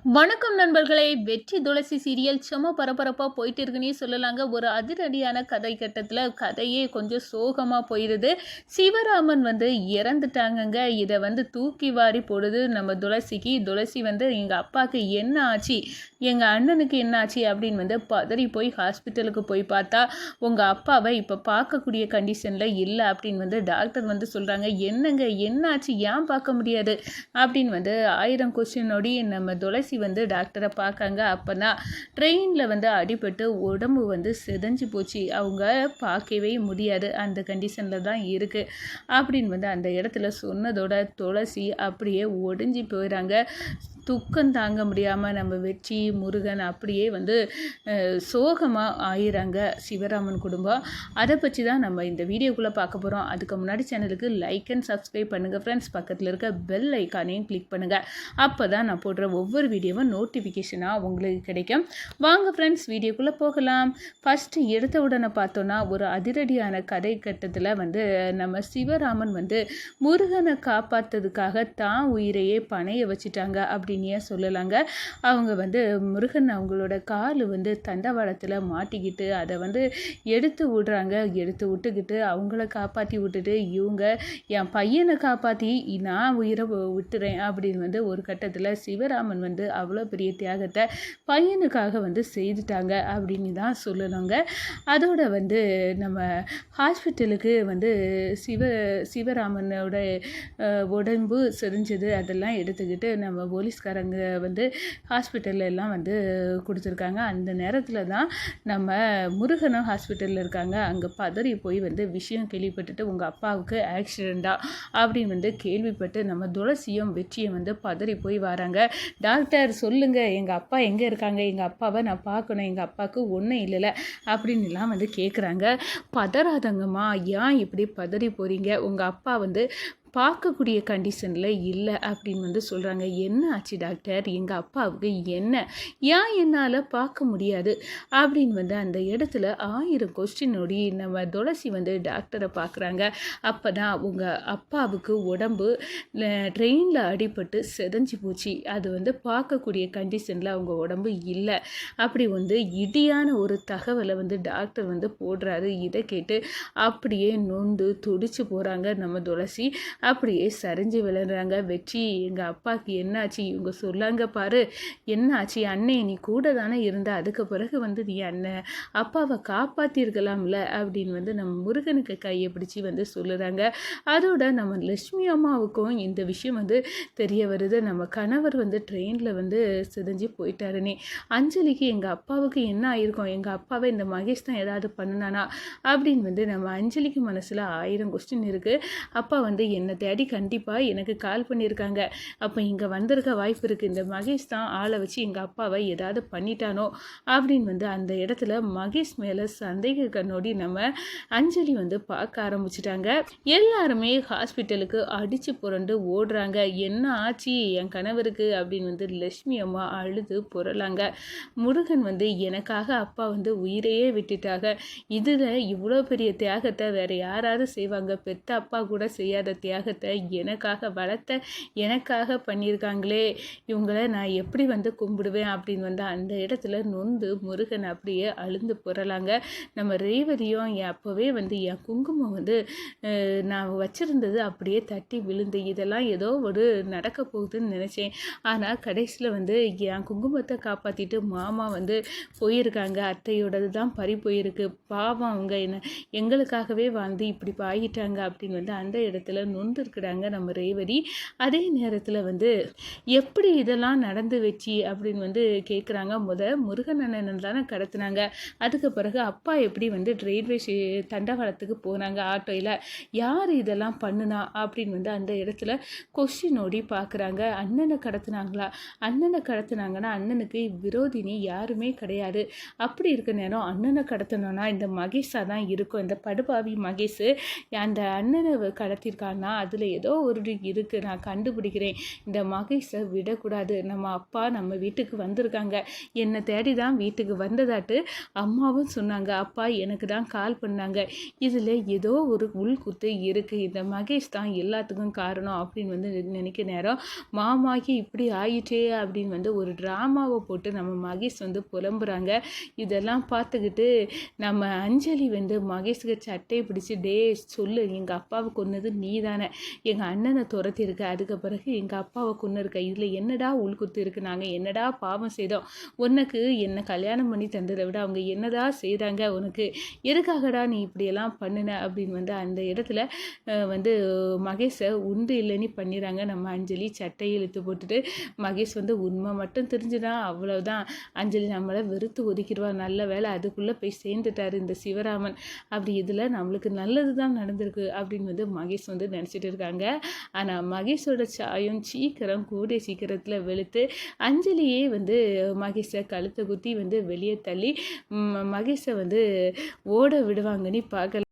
வணக்கம் நண்பர்களே. வெற்றி துளசி சீரியல் செம பரபரப்பாக போயிட்டு இருக்குன்னே சொல்லலாங்க. ஒரு அதிரடியான கதை கட்டத்தில் கதையே கொஞ்சம் சோகமாக போயிடுது. சிவராமன் இறந்துட்டாங்கங்க. இதை தூக்கி வாரி போடுது நம்ம துளசிக்கு. துளசி எங்கள் அப்பாவுக்கு என்ன ஆச்சு, எங்கள் அண்ணனுக்கு என்ன ஆச்சு அப்படின்னு பதறி போய் ஹாஸ்பிட்டலுக்கு போய் பார்த்தா உங்கள் அப்பாவை இப்போ பார்க்கக்கூடிய கண்டிஷனில் இல்லை அப்படின்னு டாக்டர் சொல்கிறாங்க. என்னங்க என்னாச்சு, ஏன் பார்க்க முடியாது அப்படின்னு 1000 கொஸ்டினோடி நம்ம துளசி டாக்டரை பார்க்காங்க. அப்போ தான் ட்ரெயினில் அடிபட்டு உடம்பு சிதைஞ்சு போச்சு, அவங்க பார்க்கவே முடியாது அந்த கண்டிஷனில் தான் இருக்குது அப்படின்னு அந்த இடத்துல சொன்னதோட துளசி அப்படியே ஒடிஞ்சு போயிடறாங்க. துக்கம் தாங்க முடியாமல் நம்ம வெற்றி முருகன் அப்படியே சோகமாக ஆயிறாங்க சிவராமன் குடும்பம். அதை பற்றி தான் நம்ம இந்த வீடியோக்குள்ளே பார்க்க போகிறோம். அதுக்கு முன்னாடி சேனலுக்கு லைக் அண்ட் சப்ஸ்கிரைப் பண்ணுங்கள் ஃப்ரெண்ட்ஸ். பக்கத்தில் இருக்க பெல் ஐக்கானையும் கிளிக் பண்ணுங்கள். அப்போ தான் நான் போடுற ஒவ்வொரு வீடியோவும் நோட்டிஃபிகேஷனாக உங்களுக்கு கிடைக்கும். வாங்க ஃப்ரெண்ட்ஸ், வீடியோக்குள்ளே போகலாம். ஃபஸ்ட்டு எடுத்த உடனே பார்த்தோன்னா ஒரு அதிரடியான கதை கட்டத்தில் நம்ம சிவராமன் முருகனை காப்பாற்றுறதுக்காக தான் உயிரையே பணைய வச்சுட்டாங்க அப்படின்னே சொல்லலாங்க. அவங்க முருகன் அவங்களோட கால் தண்டவாளத்தில் மாட்டிக்கிட்டு அதை எடுத்து விடுறாங்க. எடுத்து விட்டுக்கிட்டு அவங்கள காப்பாற்றி விட்டுட்டு இவங்க என் பையனை காப்பாற்றி நான் உயிரை விட்டுறேன் அப்படின்னு ஒரு கட்டத்தில் சிவராமன் அவ்வளோ பெரிய தியாகத்தை பையனுக்காக செய்துட்டாங்க அப்படின்னு தான் சொல்லலாங்க. அதோட நம்ம ஹாஸ்பிட்டலுக்கு சிவராமனோட உடம்பு செறிஞ்சது அதெல்லாம் எடுத்துக்கிட்டு நம்ம போலீஸ்காரங்க ஹாஸ்பிட்டலில் எல்லாம் கொடுத்துருக்காங்க. அந்த நேரத்தில் தான் நம்ம முருகனும் ஹாஸ்பிட்டலில் இருக்காங்க. அங்கே பதறி போய் விஷயம் கேள்விப்பட்டுட்டு உங்கள் அப்பாவுக்கு ஆக்சிடெண்ட்டா அப்படின்னு கேள்விப்பட்டு நம்ம துளசியும் வெற்றியும் பதறி போய் வராங்க. டாக்டர் சொல்லுங்கள், எங்கள் அப்பா எங்கே இருக்காங்க, எங்கள் அப்பாவை நான் பார்க்கணும், எங்கள் அப்பாவுக்கு ஒன்றும் இல்லைல்ல அப்படின்லாம் கேட்குறாங்க. பதறாதங்கம்மா, ஏன் இப்படி பதறி போகிறீங்க, உங்கள் அப்பா பார்க்கக்கூடிய கண்டிஷனில் இல்லை அப்படின்னு சொல்கிறாங்க. என்ன ஆச்சு டாக்டர், எங்கள் அப்பாவுக்கு என்ன, ஏன் என்னால் பார்க்க முடியாது அப்படின்னு அந்த இடத்துல 1000 கொஸ்டினோடி நம்ம துளசி டாக்டரை பார்க்குறாங்க. அப்போ தான் உங்கள் அப்பாவுக்கு உடம்பு ட்ரெயினில் அடிபட்டு செதஞ்சு போச்சு, அது பார்க்கக்கூடிய கண்டிஷனில் அவங்க உடம்பு இல்லை அப்படி இடியான ஒரு தகவலை டாக்டர் போடுறாரு. இதை கேட்டு அப்படியே நொந்து துடிச்சு போகிறாங்க நம்ம துளசி. அப்படியே சரிஞ்சு விளையாடுறாங்க. வெற்றி, எங்கள் அப்பாவுக்கு என்னாச்சு, இவங்க சொல்லாங்க பாரு, என்னாச்சு அண்ணே, நீ கூட தானே இருந்த, அதுக்கு பிறகு நீ அண்ணன் அப்பாவை காப்பாற்றிருக்கலாம்ல அப்படின்னு நம்ம முருகனுக்கு கையை பிடிச்சி சொல்லுறாங்க. அதோட நம்ம லட்சுமி அம்மாவுக்கும் இந்த விஷயம் தெரிய வருது. நம்ம கணவர் ட்ரெயினில் சிதைஞ்சு போயிட்டாருனே, அஞ்சலிக்கு எங்கள் அப்பாவுக்கு என்ன ஆயிருக்கும், எங்கள் அப்பாவை இந்த மகேஷ் தான் ஏதாவது பண்ணினானா அப்படின்னு நம்ம அஞ்சலிக்கு மனசில் 1000 கொஸ்டின் இருக்குது. அப்பா என்னை தேடி கண்டிப்பாக எனக்கு கால் பண்ணியிருக்காங்க, அப்போ இங்கே வந்திருக்க வாய்ப்பு இருக்குது, இந்த மகேஷ் தான் ஆளை வச்சு எங்கள் அப்பாவை ஏதாவது பண்ணிட்டானோ அப்படின்னு அந்த இடத்துல மகேஷ் மேலே சந்தேக கண்ணோடி நம்ம அஞ்சலி பார்க்க ஆரம்பிச்சிட்டாங்க. எல்லாருமே ஹாஸ்பிட்டலுக்கு அடித்து புரண்டு ஓடுறாங்க. என்ன ஆச்சு என் கணவருக்கு அப்படின்னு லட்சுமி அம்மா அழுது புரளாங்க. முருகன் எனக்காக அப்பா உயிரையே விட்டுட்டாங்க, இதில் இவ்வளோ பெரிய தியாகத்தை வேறு யாராவது செய்வாங்க, பெத்த அப்பா கூட செய்யாத தியாகத்தை எனக்காக வளர்த்த எனக்காக பண்ணியிருக்காங்களே, இவங்களை நான் எப்படி கும்பிடுவேன் அப்படின்னு அந்த இடத்துல நொந்து முருகன் அப்படியே அழுந்து புரளாங்க. நம்ம ரேவதியும் அப்போவே என் குங்குமம் நான் வச்சுருந்தது அப்படியே தட்டி விழுந்து, இதெல்லாம் ஏதோ ஒரு நடக்க போகுதுன்னு நினச்சேன், ஆனால் கடைசியில் என் குங்குமத்தை காப்பாற்றிட்டு மாமா போயிருக்காங்க, அத்தையோடது தான் பறி போயிருக்கு, பாவம் அவங்க எங்களுக்காகவே இப்படி ஆகிட்டாங்க அப்படின்னு அந்த இடத்துல நொந்துருக்குறாங்க நம்ம ரேவதி. அதே நேரத்தில் எப்படி இதெல்லாம் நடந்து வச்சு அப்படின்னு கேட்குறாங்க. முருகன் அண்ணன் தானே கடத்துனாங்க, அதுக்கு பிறகு அப்பா எப்படி ரயில்வே தண்டவாளத்துக்கு போனாங்க ஆட்டோயில், யார் இதெல்லாம் பண்ணுனா அப்படின்னு அந்த இடத்துல கொஸ்டினோடி பார்க்குறாங்க. அண்ணனை கடத்துனாங்களா, அண்ணனை கடத்துனாங்கன்னா அண்ணனுக்கு விரோதினி யாருமே கிடையாது, அப்படி இருக்க நேரம் அண்ணனை கடத்தணும்னா இந்த மகேஷாக தான் இருக்கும், இந்த படுபாவி மகேஷ் அந்த அண்ணனை கடத்திருக்கான்னா அதில் ஏதோ ஒரு இருக்குது, நான் கண்டுபிடிக்கிறேன். இந்த மகேஷை விடக்கூடாது. நம்ம அப்பா நம்ம வீட்டுக்கு வந்திருக்காங்க, என்னை தேடி தான் வீட்டுக்கு வந்ததாட்டு அம்மாவும் சொன்னாங்க. அப்பா எனக்கு தான் கால் பண்ணாங்க. இதில் ஏதோ ஒரு உள்குத்து இருக்குது, இந்த மகேஷ் தான் எல்லாத்துக்கும் காரணம் அப்படின்னு வந்து நினைக்க நேரம் மாமாக்கி இப்படி ஆயிட்டே அப்படின்னு வந்து ஒரு ட்ராமாவை போட்டு நம்ம மகேஷ் வந்து புலம்புறாங்க. இதெல்லாம் பார்த்துக்கிட்டு நம்ம அஞ்சலி வந்து மகேஷுக்கு சட்டையை பிடிச்சி, டே சொல்லு, எங்கள் அப்பாவை கொன்னது நீ தானே, எங்கள் அண்ணனை துரத்திருக்க, அதுக்கு பிறகு எங்கள் அப்பாவை கொன்று இருக்க, இதில் என்னடா உள்குத்து இருக்குது, நாங்கள் என்னடா பாவம் செய்தோம், உனக்கு என்னை கல்யாணம் பண்ணி தந்ததை விட அவங்க என்னடா செய்தாங்க உனக்கு, எதுக்காகடா நீ இப்படியெல்லாம் பண்ணின அப்படின்னு வந்து அந்த இடத்துல வந்து மகேஷை உண்டு இல்லைன்னு பண்ணிடுறாங்க நம்ம அஞ்சலி. சட்டையை இழுத்து போட்டுட்டு மகேஷ் வந்து உண்மை மட்டும் தெரிஞ்சுதான் அவ்வளோதான், அஞ்சலி நம்மளை வெறுத்து ஒதுக்கிடுவா, நல்ல வேலை அதுக்குள்ளே போய் சேர்ந்துட்டாரு இந்த சிவராமன், அப்படி இதில் நம்மளுக்கு நல்லது தான் நடந்திருக்கு அப்படின்னு வந்து மகேஷ் வந்து நினச்சிட்டு இருக்காங்க. ஆனால் மகேஷோட சாயம் கூடிய சீக்கிரத்தில் வெளுத்து அஞ்சலியே வந்து மகேஷை கழுத்தை குத்தி வந்து வெளியே தள்ளி மகேஷை வந்து ஓட விடுவாங்கன்னு பார்க்கல.